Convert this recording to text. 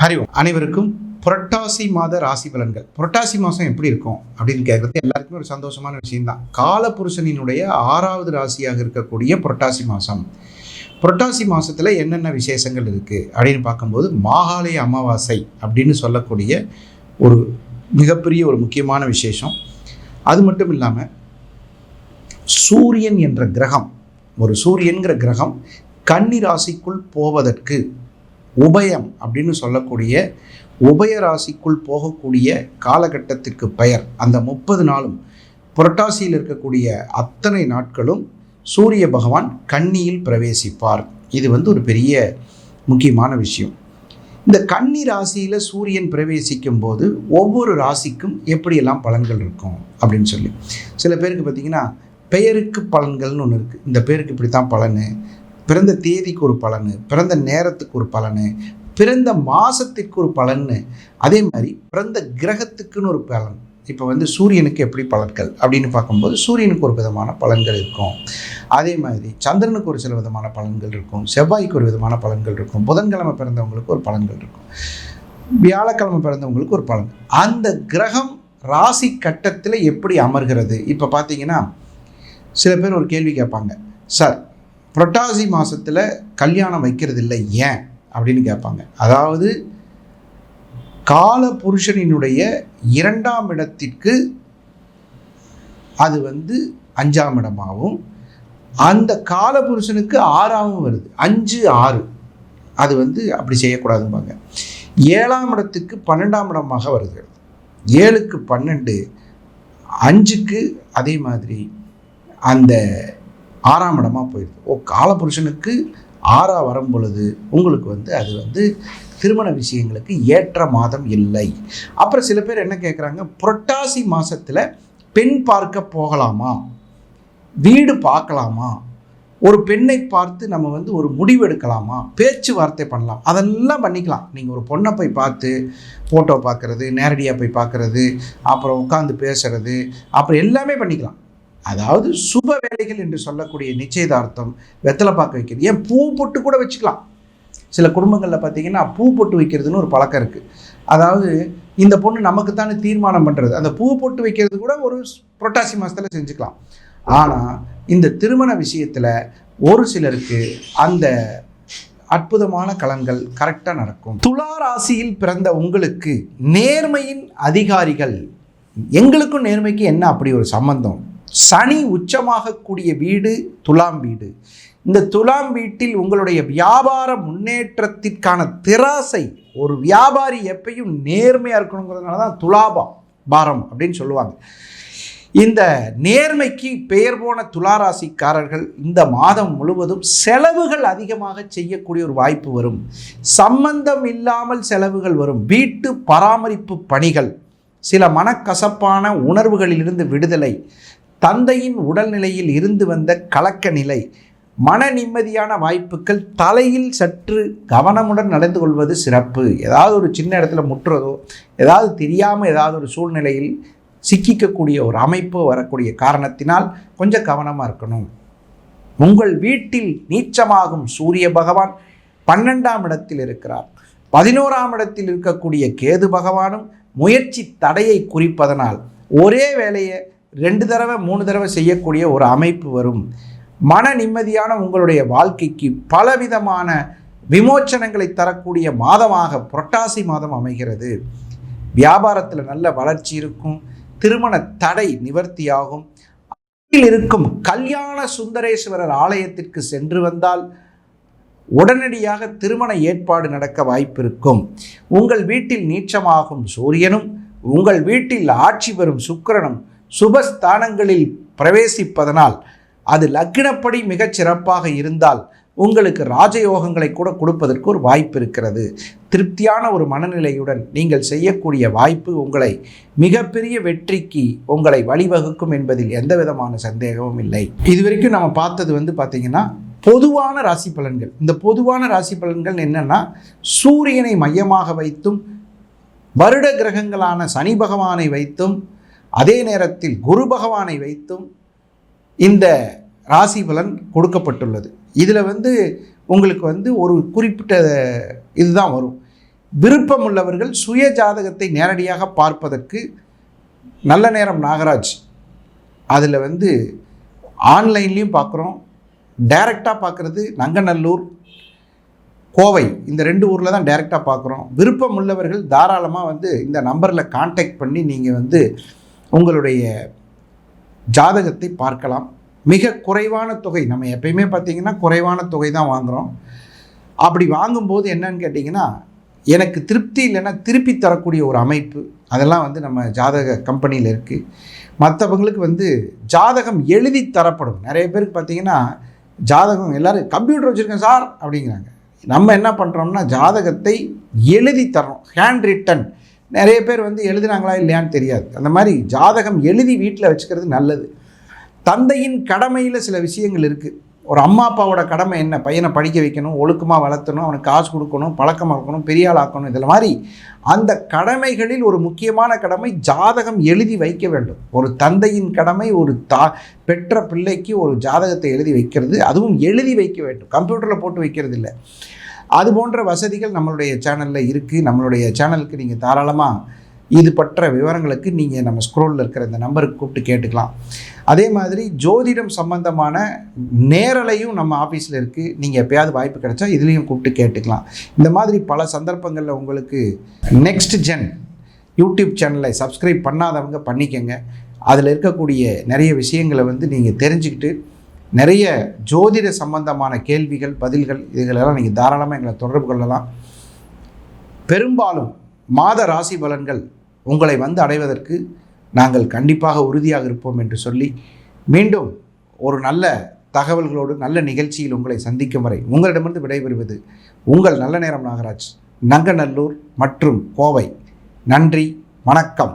அறிவோம். அனைவருக்கும் புரட்டாசி மாத ராசி பலன்கள். புரட்டாசி மாதம் எப்படி இருக்கும் அப்படின்னு கேட்குறது எல்லாருக்குமே ஒரு சந்தோஷமான விஷயம்தான். காலபுருஷனினுடைய 6வது ராசியாக இருக்கக்கூடிய புரட்டாசி மாதம். புரட்டாசி மாதத்தில் என்னென்ன விசேஷங்கள் இருக்குது அப்படின்னு பார்க்கும்போது மாகாளய அமாவாசை அப்படின்னு சொல்லக்கூடிய ஒரு மிகப்பெரிய ஒரு முக்கியமான விசேஷம். அது மட்டும் இல்லாமல் சூரியன் என்ற கிரகம், ஒரு சூரியன்கிற கிரகம் கன்னி ராசிக்குள் போவதற்கு உபயம் அப்படின்னு சொல்லக்கூடிய உபய ராசிக்குள் போகக்கூடிய காலகட்டத்திற்கு பெயர். அந்த 30 நாளும் புரட்டாசியில் இருக்கக்கூடிய அத்தனை நாட்களும் சூரிய பகவான் கன்னியில் பிரவேசிப்பார். இது ஒரு பெரிய முக்கியமான விஷயம். இந்த கன்னி ராசியில் சூரியன் பிரவேசிக்கும் போது ஒவ்வொரு ராசிக்கும் எப்படியெல்லாம் பலன்கள் இருக்கும் அப்படின்னு சொல்லி சில பேருக்கு பார்த்திங்கன்னா பெயருக்கு பலன்கள்னு ஒன்று இருக்குது. இந்த பேருக்கு இப்படி தான் பலன், பிறந்த தேதிக்கு ஒரு பலன், பிறந்த நேரத்துக்கு ஒரு பலன், பிறந்த மாதத்திற்கு ஒரு பலன்னு, அதே மாதிரி பிறந்த கிரகத்துக்குன்னு ஒரு பலன். இப்போ சூரியனுக்கு எப்படி பலன்கள் அப்படின்னு பார்க்கும்போது சூரியனுக்கு ஒரு விதமான பலன்கள் இருக்கும். அதே மாதிரி சந்திரனுக்கு ஒரு சில விதமான பலன்கள் இருக்கும், செவ்வாய்க்கு ஒரு விதமான பலன்கள் இருக்கும், புதன்கிழமை பிறந்தவங்களுக்கு ஒரு பலன்கள் இருக்கும், வியாழக்கிழமை பிறந்தவங்களுக்கு ஒரு பலன். அந்த கிரகம் ராசி கட்டத்தில் எப்படி அமர்கிறது. இப்போ பார்த்தீங்கன்னா சில பேர் ஒரு கேள்வி கேட்பாங்க, சார் புரட்டாசி மாதத்தில் கல்யாணம் வைக்கிறது இல்லை ஏன் அப்படின்னு கேட்பாங்க. அதாவது கால புருஷனினுடைய 2ஆம் இடத்திற்கு அது 5ஆம் இடமாகவும், அந்த கால புருஷனுக்கு 6ஆகவும் வருது, 5 6 அது அப்படி செய்யக்கூடாதும்பாங்க. 7ஆம் இடத்துக்கு 12ஆம் இடமாக வருது, 7க்கு 12, 5க்கு அதே மாதிரி அந்த 6ஆம் இடமாக போயிடுது. காலபுருஷனுக்கு 6ஆ வரும் பொழுது உங்களுக்கு அது திருமண விஷயங்களுக்கு ஏற்ற மாதம் இல்லை. அப்புறம் சில பேர் என்ன கேட்குறாங்க, புரட்டாசி மாதத்தில் பெண் பார்க்க போகலாமா, வீடு பார்க்கலாமா, ஒரு பெண்ணை பார்த்து நம்ம ஒரு முடிவு எடுக்கலாமா, பேச்சுவார்த்தை பண்ணலாம், அதெல்லாம் பண்ணிக்கலாம். நீங்கள் ஒரு பொண்ணை போய் பார்த்து ஃபோட்டோ பார்க்குறது, நேரடியாக போய் பார்க்குறது, அப்புறம் உட்காந்து பேசுறது, அப்புறம் எல்லாமே பண்ணிக்கலாம். அதாவது சுப வேலைகள் என்று சொல்லக்கூடிய நிச்சயதார்த்தம், வெத்தலை பார்க்க வைக்கிறது, ஏன் பூ பொட்டு கூட வச்சுக்கலாம். சில குடும்பங்களில் பார்த்திங்கன்னா பூ பொட்டு வைக்கிறதுன்னு ஒரு பழக்கம் இருக்குது. அதாவது இந்த பொண்ணு நமக்குத்தானே தீர்மானம் பண்ணுறது, அந்த பூ பொட்டு வைக்கிறது கூட ஒரு புரட்டாசி மாதத்தில் செஞ்சுக்கலாம். ஆனால் இந்த திருமண விஷயத்தில் ஒரு சிலருக்கு அந்த அற்புதமான கலன்கள் கரெக்டாக நடக்கும். துலா ராசியில் பிறந்த உங்களுக்கு நேர்மையின் அதிகாரிகள், எங்களுக்கும் நேர்மைக்கு என்ன அப்படி ஒரு சம்பந்தம்? சனி உச்சமாகக்கூடிய வீடு துலாம் வீடு. இந்த துலாம் வீட்டில் உங்களுடைய வியாபார முன்னேற்றத்திற்கான திராசை, ஒரு வியாபாரி எப்பயும் நேர்மையாக இருக்கணுங்கிறதுனால தான் துலாபாரம் அப்படின்னு சொல்லுவாங்க. இந்த நேர்மைக்கு பெயர் போன துளாராசிக்காரர்கள் இந்த மாதம் முழுவதும் செலவுகள் அதிகமாக செய்யக்கூடிய ஒரு வாய்ப்பு வரும். சம்பந்தம் இல்லாமல் செலவுகள் வரும். வீட்டு பராமரிப்பு பணிகள், சில மனக்கசப்பான உணர்வுகளிலிருந்து விடுதலை, தந்தையின் உடல்நிலையில் இருந்து வந்த கலக்க நிலை, மன நிம்மதியான வாய்ப்புகள், தலையில் சற்று கவனமுடன் நடந்து கொள்வது சிறப்பு. ஏதாவது ஒரு சின்ன இடத்துல முட்டுறதோ, ஏதாவது தெரியாமல் ஏதாவது ஒரு சூழ்நிலையில் சிக்கிக்கக்கூடிய ஒரு அமைப்பு வரக்கூடிய காரணத்தினால் கொஞ்சம் கவனமாக இருக்கணும். உங்கள் வீட்டில் நீச்சமாகும் சூரிய பகவான் 12ஆம் இடத்தில் இருக்கிறார். 11ஆம் இடத்தில் இருக்கக்கூடிய கேது பகவானும் முயற்சி தடையை குறிப்பதனால் ஒரே வேலையை 2 தடவை 3 தடவை செய்யக்கூடிய ஒரு அமைப்பு வரும். மன நிம்மதியான உங்களுடைய வாழ்க்கைக்கு பலவிதமான விமோச்சனங்களை தரக்கூடிய மாதமாக புரட்டாசி மாதம் அமைகிறது. வியாபாரத்தில் நல்ல வளர்ச்சி இருக்கும். திருமண தடை நிவர்த்தியாகும். இருக்கும் கல்யாண சுந்தரேஸ்வரர் ஆலயத்திற்கு சென்று வந்தால் உடனடியாக திருமண ஏற்பாடு நடக்க வாய்ப்பு இருக்கும். உங்கள் வீட்டில் நீச்சமாகும் சூரியனும் உங்கள் வீட்டில் ஆட்சி பெறும் சுக்கிரனும் சுபஸ்தானங்களில் பிரவேசிப்பதனால் அது லக்னப்படி மிகச் சிறப்பாக இருந்தால் உங்களுக்கு ராஜயோகங்களை கூட கொடுப்பதற்கு ஒரு வாய்ப்பு இருக்கிறது. திருப்தியான ஒரு மனநிலையுடன் நீங்கள் செய்யக்கூடிய வாய்ப்பு உங்களை மிகப்பெரிய வெற்றிக்கு உங்களை வழிவகுக்கும் என்பதில் எந்த விதமான சந்தேகமும் இல்லை. இதுவரைக்கும் நம்ம பார்த்தது பார்த்திங்கன்னா பொதுவான ராசி பலன்கள். இந்த பொதுவான ராசி பலன்கள் என்னென்னா, சூரியனை மையமாக வைத்தும் வருட கிரகங்களான சனி பகவானை வைத்தும் அதே நேரத்தில் குரு பகவானை வைத்தும் இந்த ராசி பலன் கொடுக்கப்பட்டுள்ளது. இதில் உங்களுக்கு ஒரு குறிப்பிட்ட இதுதான் வரும். விருப்பம் உள்ளவர்கள் சுய ஜாதகத்தை நேரடியாக பார்ப்பதற்கு நல்ல நேரம் நாகராஜ் அதில் ஆன்லைன்லேயும் பார்க்குறோம், டைரெக்டாக பார்க்குறது நங்கநல்லூர், கோவை, இந்த 2 ஊரில் தான் டைரெக்டாக பார்க்குறோம். விருப்பம் உள்ளவர்கள் தாராளமாக இந்த நம்பரில் கான்டாக்ட் பண்ணி நீங்கள் உங்களுடைய ஜாதகத்தை பார்க்கலாம். மிக குறைவான தொகை, நம்ம எப்பயுமே பார்த்திங்கன்னா குறைவான தொகை தான் வாங்குகிறோம். அப்படி வாங்கும்போது என்னன்னு கேட்டிங்கன்னா, எனக்கு திருப்தி இல்லைன்னா திருப்பி தரக்கூடிய ஒரு அமைப்பு, அதெல்லாம் நம்ம ஜாதக கம்பெனியில் இருக்குது. மற்றவங்களுக்கு ஜாதகம் எழுதி தரப்படும். நிறைய பேருக்கு பார்த்திங்கன்னா ஜாதகம் எல்லோரும் கம்ப்யூட்டர் வச்சுருக்கேன் சார் அப்படிங்கிறாங்க. நம்ம என்ன பண்ணுறோம்னா ஜாதகத்தை எழுதி தரோம், ஹேண்ட் ரிட்டன். நிறைய பேர் எழுதுனாங்களா இல்லையான்னு தெரியாது. அந்த மாதிரி ஜாதகம் எழுதி வீட்டில் வச்சுக்கிறது நல்லது. தந்தையின் கடமையில் சில விஷயங்கள் இருக்குது. ஒரு அம்மா அப்பாவோட கடமை என்ன? பையனை படிக்க வைக்கணும், ஒழுக்கமாக வளர்த்தணும், அவனுக்கு காசு கொடுக்கணும், பழக்கமாக இருக்கணும், பெரிய ஆள் ஆக்கணும். இதில் மாதிரி அந்த கடமைகளில் ஒரு முக்கியமான கடமை ஜாதகம் எழுதி வைக்க வேண்டும். ஒரு தந்தையின் கடமை ஒரு பெற்ற பிள்ளைக்கு ஒரு ஜாதகத்தை எழுதி வைக்கிறது, அதுவும் எழுதி வைக்க வேண்டும், கம்ப்யூட்டரில் போட்டு வைக்கிறது இல்லை. அது போன்ற வசதிகள் நம்மளுடைய சேனலில் இருக்குது. நம்மளுடைய சேனலுக்கு நீங்கள் தாராளமாக இது பற்ற விவரங்களுக்கு நீங்கள் நம்ம ஸ்க்ரோலில் இருக்கிற இந்த நம்பருக்கு கூப்பிட்டு கேட்டுக்கலாம். அதே மாதிரி ஜோதிடம் சம்பந்தமான நேரலையும் நம்ம ஆஃபீஸில் இருக்குது. நீங்கள் எப்போயாவது வாய்ப்பு கிடைச்சா இதுலேயும் கூப்பிட்டு கேட்டுக்கலாம். இந்த மாதிரி பல சந்தர்ப்பங்களில் உங்களுக்கு நெக்ஸ்ட் ஜென் யூடியூப் சேனலை சப்ஸ்கிரைப் பண்ணாதவங்க பண்ணிக்கங்க. அதில் இருக்கக்கூடிய நிறைய விஷயங்களை நீங்கள் தெரிஞ்சுக்கிட்டு நிறைய ஜோதிட சம்பந்தமான கேள்விகள், பதில்கள், இதுகளெல்லாம் நீங்கள் தாராளமாக எங்களை தொடர்பு கொள்ளலாம். பெரும்பாலும் மாத ராசி பலன்கள் உங்களை அடைவதற்கு நாங்கள் கண்டிப்பாக உறுதியாக இருப்போம் என்று சொல்லி மீண்டும் ஒரு நல்ல தகவல்களோடு நல்ல நிகழ்ச்சியில் உங்களை சந்திக்கும் வரை உங்களிடமிருந்து விடைபெறுவது உங்கள் நல்ல நேரம் நாகராஜ், நங்கநல்லூர் மற்றும் கோவை. நன்றி, வணக்கம்.